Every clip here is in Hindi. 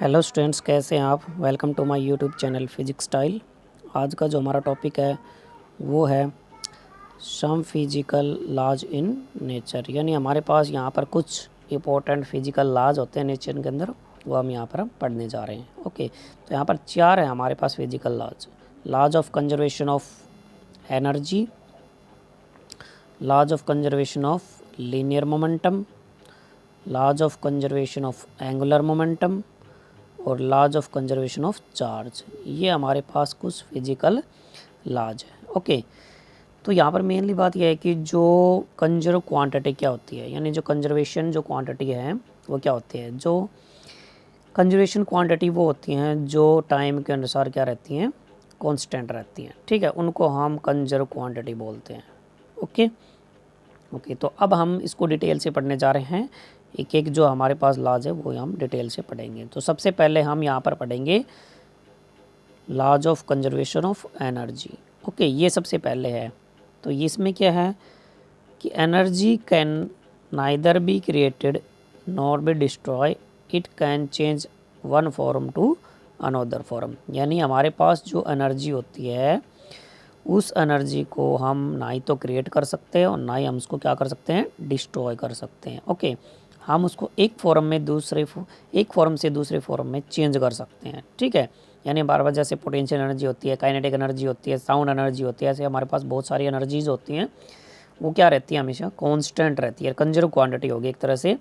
हेलो स्टूडेंट्स, कैसे हैं आप। Welcome to my YouTube channel physics style. आज का जो हमारा टॉपिक है वो है some physical laws in nature, यानी हमारे पास यहाँ पर कुछ इंपॉर्टेंट फिजिकल लॉज होते हैं नेचर के अंदर, वो हम यहाँ पर पढ़ने जा रहे हैं। ओके, तो यहाँ पर चार है हमारे पास physical laws. Laws of conservation of energy, laws of conservation of linear momentum, laws of conservation of angular momentum और laws of conservation of charge. ये हमारे पास कुछ फिजिकल लॉज है। ओके, तो यहाँ पर मेनली बात यह है कि जो कंजर्व क्वांटिटी क्या होती है, यानी जो कंजर्वेशन जो क्वांटिटी है वो क्या होती है। जो कंजर्वेशन क्वांटिटी वो होती हैं जो टाइम के अनुसार क्या रहती हैं, कांस्टेंट रहती हैं। ठीक है, उनको हम कंजर्व क्वांटिटी बोलते हैं। ओके ओके, तो अब हम इसको डिटेल से पढ़ने जा रहे हैं। एक एक जो हमारे पास लॉज है वो हम डिटेल से पढ़ेंगे। तो सबसे पहले हम यहाँ पर पढ़ेंगे laws of conservation of energy. Okay, ये सबसे पहले है। तो इसमें क्या है कि energy can neither be created nor be destroy, it can change one form to another form. यानी हमारे पास जो एनर्जी होती है उस एनर्जी को हम ना ही तो क्रिएट कर सकते हैं और ना ही हम उसको क्या कर सकते हैं, डिस्ट्रॉय कर सकते हैं। ओके, हम उसको एक फॉर्म से दूसरे फॉर्म में चेंज कर सकते हैं। ठीक है, यानी बार बार जैसे पोटेंशियल एनर्जी होती है, काइनेटिक एनर्जी होती है, साउंड एनर्जी होती है, ऐसे हमारे पास बहुत सारी एनर्जीज होती हैं। वो क्या रहती है, हमेशा कांस्टेंट रहती है, कंजर्व क्वांटिटी होगी एक तरह से।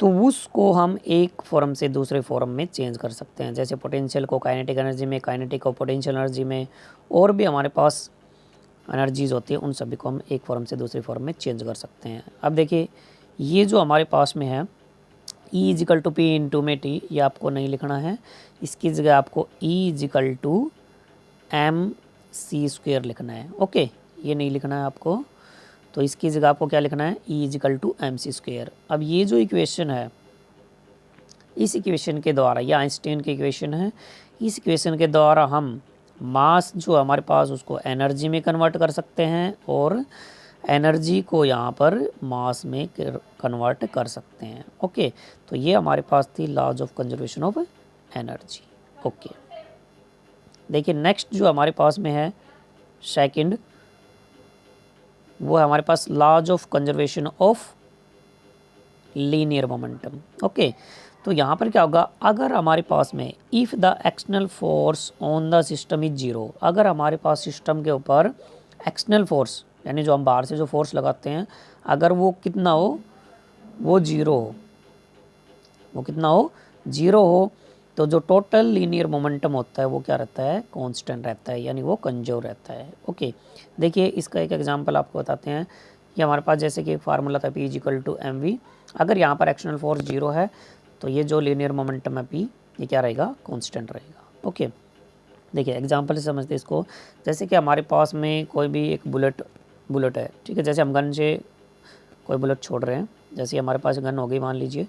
तो उसको हम एक फॉर्म से दूसरे फॉर्म में चेंज कर सकते हैं। जैसे पोटेंशियल को काइनेटिक एनर्जी में, काइनेटिक को पोटेंशियल एनर्जी में, और भी हमारे पास एनर्जीज होती है उन सभी को हम एक फॉर्म से दूसरे फॉर्म में चेंज कर सकते हैं। अब देखिए, ये जो हमारे पास में है E equal to P into में टी, ये आपको नहीं लिखना है। इसकी जगह आपको E equal to M C square लिखना है। ओके, ये नहीं लिखना है आपको। तो इसकी जगह आपको क्या लिखना है, E equal to M C square. अब ये जो इक्वेशन है, इस इक्वेशन के द्वारा, ये आइंस्टाइन की इक्वेशन है, इस इक्वेशन के द्वारा हम मास जो हमारे पास उसको एनर्जी में कन्वर्ट कर सकते हैं और एनर्जी को यहाँ पर मास में कन्वर्ट कर सकते हैं। ओके, तो ये हमारे पास थी laws of conservation of energy. Okay, देखिए नेक्स्ट जो हमारे पास में है सेकंड, वो है हमारे पास laws of conservation of linear momentum. Okay, तो यहाँ पर क्या होगा, अगर हमारे पास में if the external force on the system is zero, अगर हमारे पास सिस्टम के ऊपर एक्सटर्नल फोर्स यानी जो हम बाहर से जो फोर्स लगाते हैं, अगर वो कितना हो, वो जीरो हो, वो कितना हो, जीरो हो, तो जो टोटल लीनियर मोमेंटम होता है वो क्या रहता है, कांस्टेंट रहता है, यानी वो कंजर्व रहता है। ओके, देखिए इसका एक एग्जांपल आपको बताते हैं कि हमारे पास जैसे कि एक फार्मूला था P equal to M V. अगर यहाँ पर एक्सटर्नल फोर्स जीरो है तो ये जो लीनियर मोमेंटम है P, ये क्या रहेगा, कांस्टेंट रहेगा। ओके, देखिए एग्जांपल से समझते हैं इसको। जैसे कि हमारे पास में कोई भी एक बुलेट है। ठीक है, जैसे हम गन से कोई बुलेट छोड़ रहे हैं, जैसे हमारे पास गन हो गई मान लीजिए,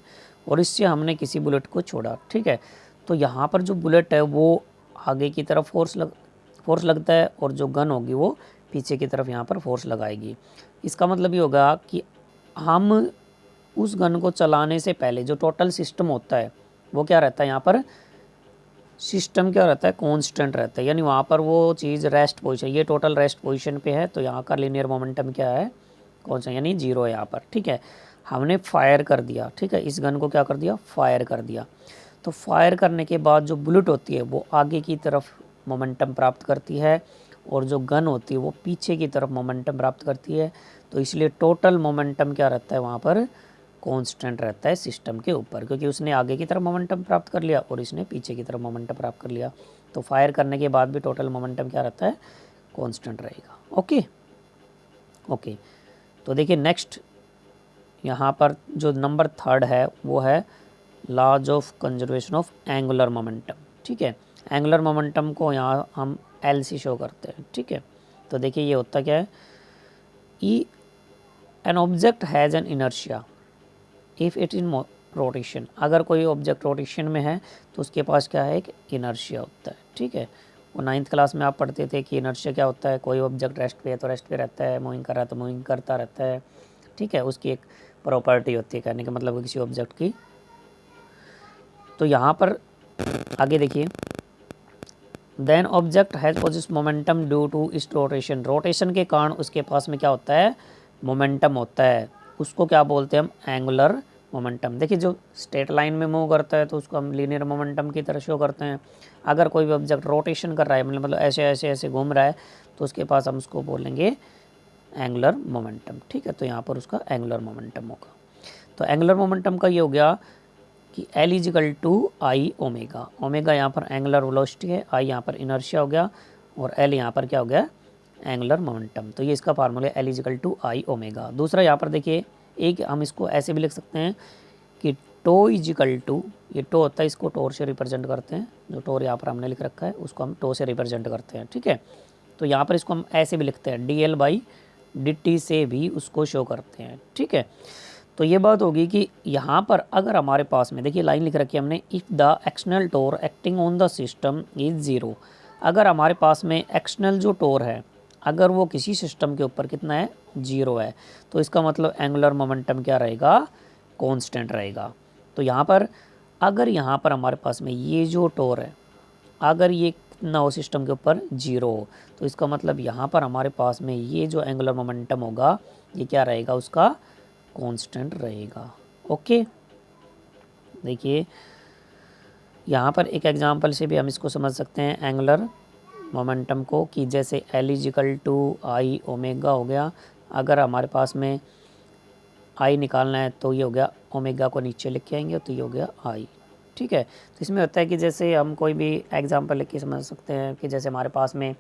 और इससे हमने किसी बुलेट को छोड़ा। ठीक है, तो यहाँ पर जो बुलेट है वो आगे की तरफ फोर्स लगता है और जो गन होगी वो पीछे की तरफ यहाँ पर फोर्स लगाएगी। इसका मतलब ये होगा कि हम उस गन को चलाने से पहले जो टोटल सिस्टम होता है वो क्या रहता है, यहाँ पर सिस्टम क्या रहता है, कांस्टेंट रहता है, यानी वहाँ पर वो चीज़ रेस्ट पोजीशन, ये टोटल रेस्ट पोजीशन पे है, तो यहाँ का लीनियर मोमेंटम क्या है, कौन सा, यानी जीरो है यहाँ पर। ठीक है, हमने फायर कर दिया। ठीक है, इस गन को क्या कर दिया, फायर कर दिया। तो फायर करने के बाद जो बुलेट होती है वो आगे की तरफ मोमेंटम प्राप्त करती है और जो गन होती है वो पीछे की तरफ मोमेंटम प्राप्त करती है। तो इसलिए टोटल मोमेंटम क्या रहता है, वहाँ पर कांस्टेंट रहता है सिस्टम के ऊपर, क्योंकि उसने आगे की तरफ मोमेंटम प्राप्त कर लिया और इसने पीछे की तरफ मोमेंटम प्राप्त कर लिया। तो फायर करने के बाद भी टोटल मोमेंटम क्या रहता है, कांस्टेंट रहेगा। ओके ओके, तो देखिए नेक्स्ट यहाँ पर जो नंबर थर्ड है वो है laws of conservation of angular momentum. ठीक है, एंगुलर मोमेंटम को यहाँ हम एल से शो करते हैं। ठीक है, तो देखिए ये होता क्या है, E an object has an inertia if it in rotation. अगर कोई ऑब्जेक्ट रोटेशन में है तो उसके पास क्या है, एक इनर्शिया होता है। ठीक है, वो 9th क्लास में आप पढ़ते थे कि इनर्शिया क्या होता है, कोई ऑब्जेक्ट रेस्ट पे है तो रेस्ट पे रहता है, मूविंग कर रहा है तो मूविंग करता रहता है। ठीक है, उसकी एक प्रॉपर्टी होती है, कहने का मतलब किसी ऑब्जेक्ट की। तो यहाँ पर आगे देखिए, then object has possess momentum due to इस रोटेशन, रोटेशन के कारण उसके पास में क्या होता है, मोमेंटम होता है, उसको क्या बोलते हैं हम, एंगुलर मोमेंटम। देखिए जो स्ट्रेट लाइन में मूव करता है तो उसको हम लीनियर मोमेंटम की तरह शो करते हैं। अगर कोई भी ऑब्जेक्ट रोटेशन कर रहा है, मतलब ऐसे ऐसे ऐसे घूम रहा है, तो उसके पास हम उसको बोलेंगे एंगुलर मोमेंटम। ठीक है, तो यहाँ पर उसका एंगुलर मोमेंटम होगा। तो एंगुलर मोमेंटम का ये हो गया कि L equal to I omega, omega यहाँ पर एंगुलर वेलोसिटी है, आई यहाँ पर इनर्शिया हो गया, और L यहाँ पर क्या हो गया, एंगुलर मोमेंटम। तो ये इसका फार्मूला है, L equal to I omega. दूसरा यहाँ पर देखिए, एक हम इसको ऐसे भी लिख सकते हैं कि टो इजिकल टू, ये टो होता है, इसको टोर से रिप्रेजेंट करते हैं, जो टोर यहाँ पर हमने लिख रखा है उसको हम टो से रिप्रेजेंट करते हैं। ठीक है, तो यहाँ पर इसको हम ऐसे भी लिखते हैं, D L by D T से भी उसको शो करते हैं। ठीक है, तो ये बात होगी कि यहाँ पर अगर हमारे पास में, देखिए लाइन लिख रखी है हमने, if the external torque acting on the system is zero, अगर हमारे पास में एक्सटर्नल जो टोर है अगर वो किसी सिस्टम के ऊपर कितना है, जीरो है, तो इसका मतलब एंगुलर मोमेंटम क्या रहेगा, कांस्टेंट रहेगा। तो यहाँ पर अगर यहाँ पर हमारे पास में ये जो टोर है अगर ये कितना हो सिस्टम के ऊपर, जीरो हो, तो इसका मतलब यहाँ पर हमारे पास में ये जो एंगुलर मोमेंटम होगा ये क्या रहेगा, उसका कांस्टेंट रहेगा। ओके, देखिए यहाँ पर एक एग्जांपल से भी हम इसको समझ सकते हैं एंगुलर मोमेंटम को, कि जैसे L equal to I omega हो गया, अगर हमारे पास में आई निकालना है तो ये हो गया, ओमेगा को नीचे लिख के आएंगे तो ये हो गया आई। ठीक है, तो इसमें होता है कि जैसे हम कोई भी एग्जांपल लिख के समझ सकते हैं कि जैसे हमारे पास में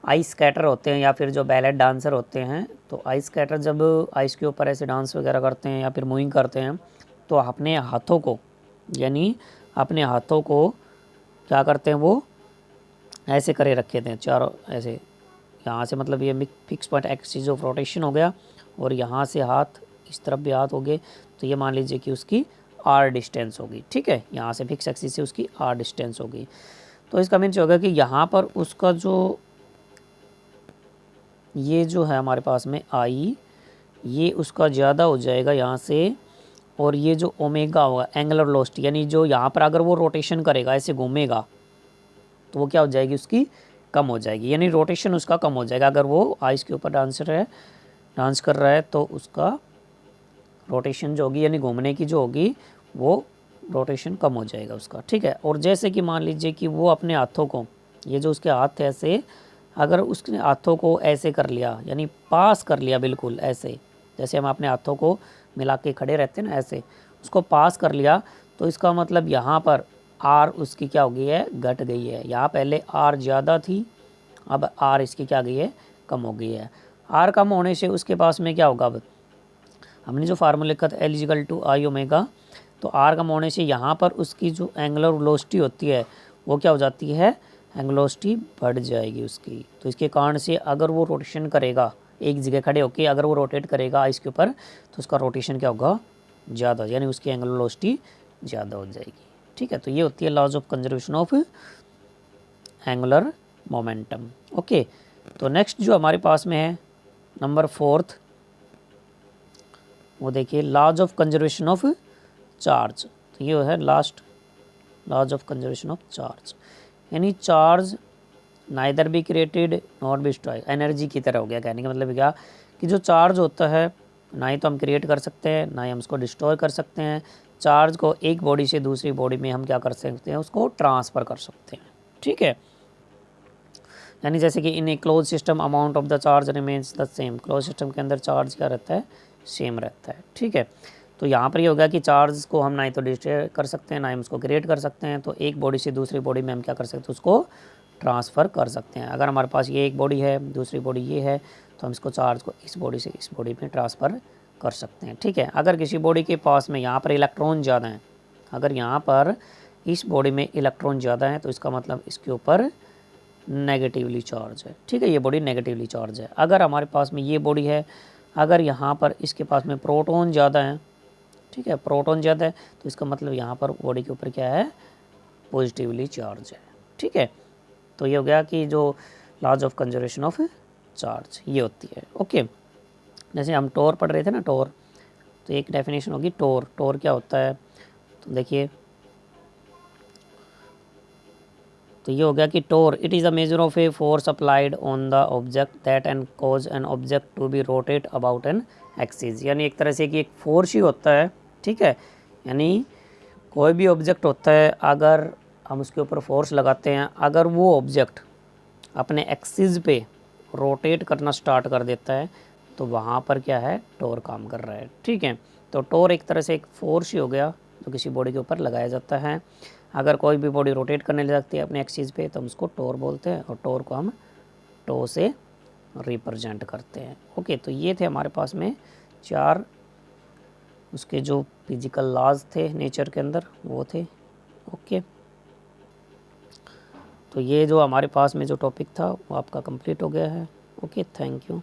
आइस स्कैटर होते हैं या फिर जो बैलेट डांसर होते हैं, तो आइस स्कैटर जब आइस के ऊपर ऐसे डांस वगैरह करते हैं या फिर मूविंग करते हैं, तो अपने हाथों को, यानी अपने हाथों को क्या करते हैं, वो ऐसे करे रखे थे चारों ऐसे, यहाँ से मतलब ये fix point axis of rotation हो गया, और यहाँ से हाथ इस तरफ भी हाथ हो गए, तो ये मान लीजिए कि उसकी आर डिस्टेंस होगी। ठीक है, यहाँ से फिक्स एक्सिस से उसकी आर डिस्टेंस होगी। तो इसका मीन्स होगा कि यहाँ पर उसका जो ये जो है हमारे पास में आई, ये उसका ज़्यादा हो जाएगा यहाँ से, और ये जो ओमेगा होगा एंगुलर वेलोसिटी, यानी जो यहाँ पर अगर वो रोटेशन करेगा ऐसे घूमेगा तो वो क्या हो जाएगी, उसकी कम हो जाएगी, यानी रोटेशन उसका कम हो जाएगा। अगर वो आइस के ऊपर डांस कर रहा है तो उसका रोटेशन जो होगी, यानी घूमने की जो होगी, वो रोटेशन कम हो जाएगा उसका। ठीक है, और जैसे कि मान लीजिए कि वो अपने हाथों को, ये जो उसके हाथ है ऐसे, अगर उसके हाथों को ऐसे कर लिया, यानी पास कर लिया बिल्कुल ऐसे, जैसे हम अपने हाथों को मिला के खड़े रहते हैं ना ऐसे, उसको पास कर लिया, तो इसका मतलब यहाँ पर आर उसकी क्या हो गई है, घट गई है। यहाँ पहले आर ज़्यादा थी, अब आर इसकी क्या गई है, कम हो गई है। आर कम होने से उसके पास में क्या होगा, अब हमने जो फार्मूला लिखा था L equal to I omega, तो आर कम होने से यहाँ पर उसकी जो एंगुलर वेलोसिटी होती है वो क्या हो जाती है, एंगुलर वेलोसिटी बढ़ जाएगी उसकी। तो इसके कारण से अगर वो रोटेशन करेगा एक जगह खड़े होके, अगर वो रोटेट करेगा इसके ऊपर, तो उसका रोटेशन क्या होगा, ज़्यादा, यानी उसकी एंगुलर वेलोसिटी ज़्यादा हो जाएगी। ठीक है, तो ये होती है laws of conservation of angular momentum. Okay, तो नेक्स्ट जो हमारे पास में है नंबर 4, वो देखिए laws of conservation of charge. तो ये है last laws of conservation of charge, यानी charge neither be created not be destroy, energy की तरह हो गया। कहने का मतलब क्या कि जो चार्ज होता है ना ही तो हम क्रिएट कर सकते हैं ना ही हम उसको डिस्ट्रॉय कर सकते हैं। चार्ज को एक बॉडी से दूसरी बॉडी में हम क्या कर सकते हैं, उसको ट्रांसफ़र कर सकते हैं। ठीक है, यानी जैसे कि in a close system amount of the charge remains the same, close system के अंदर चार्ज क्या रहता है, सेम रहता है। ठीक है, तो यहाँ पर ये होगा कि चार्ज को हम ना ही तो डिस्ट्रॉय कर सकते हैं ना ही हम उसको क्रिएट कर सकते हैं, तो एक बॉडी से दूसरी बॉडी में हम क्या कर सकते हैं, उसको ट्रांसफ़र कर सकते हैं। अगर हमारे पास ये एक बॉडी है, दूसरी बॉडी ये है, तो हम इसको चार्ज को इस बॉडी से इस बॉडी में ट्रांसफ़र कर सकते हैं। ठीक है, अगर किसी बॉडी के पास में यहाँ पर इलेक्ट्रॉन ज़्यादा हैं, अगर यहाँ पर इस बॉडी में इलेक्ट्रॉन ज़्यादा है तो इसका मतलब इसके ऊपर नेगेटिवली चार्ज है। ठीक है, ये बॉडी नेगेटिवली चार्ज है। अगर हमारे पास में ये बॉडी है, अगर यहाँ पर इसके पास में प्रोटॉन ज़्यादा है, ठीक है, प्रोटॉन ज़्यादा है, तो इसका मतलब यहाँ पर बॉडी के ऊपर क्या है, पॉजिटिवली चार्ज है। ठीक है, तो ये हो गया कि जो laws of conservation of charge ये होती है। ओके, जैसे हम टोर पढ़ रहे थे ना, टोर, तो एक डेफिनेशन होगी टोर। टोर क्या होता है, तो देखिए तो ये हो गया कि torque it is a measure of a force applied on the object that and cause an object to be rotate about an axis, यानी एक तरह से कि एक फोर्स ही होता है, ठीक है। यानी कोई भी ऑब्जेक्ट होता है, अगर हम उसके ऊपर फोर्स लगाते हैं, अगर वो ऑब्जेक्ट अपने एक्सिस पे रोटेट करना स्टार्ट कर देता है तो वहाँ पर क्या है, टोर काम कर रहा है, ठीक है। तो टोर एक तरह से एक फोर्स ही हो गया जो किसी बॉडी के ऊपर लगाया जाता है। अगर कोई भी बॉडी रोटेट करने लगती है अपने एक्सिस पे तो हम उसको टोर बोलते हैं, और टोर को हम टो से रिप्रेजेंट करते हैं। ओके, तो ये थे हमारे पास में 4 उसके जो फिजिकल लॉज थे नेचर के अंदर वो थे। ओके, तो ये जो हमारे पास में जो टॉपिक था वो आपका कंप्लीट हो गया है। Okay, thank you.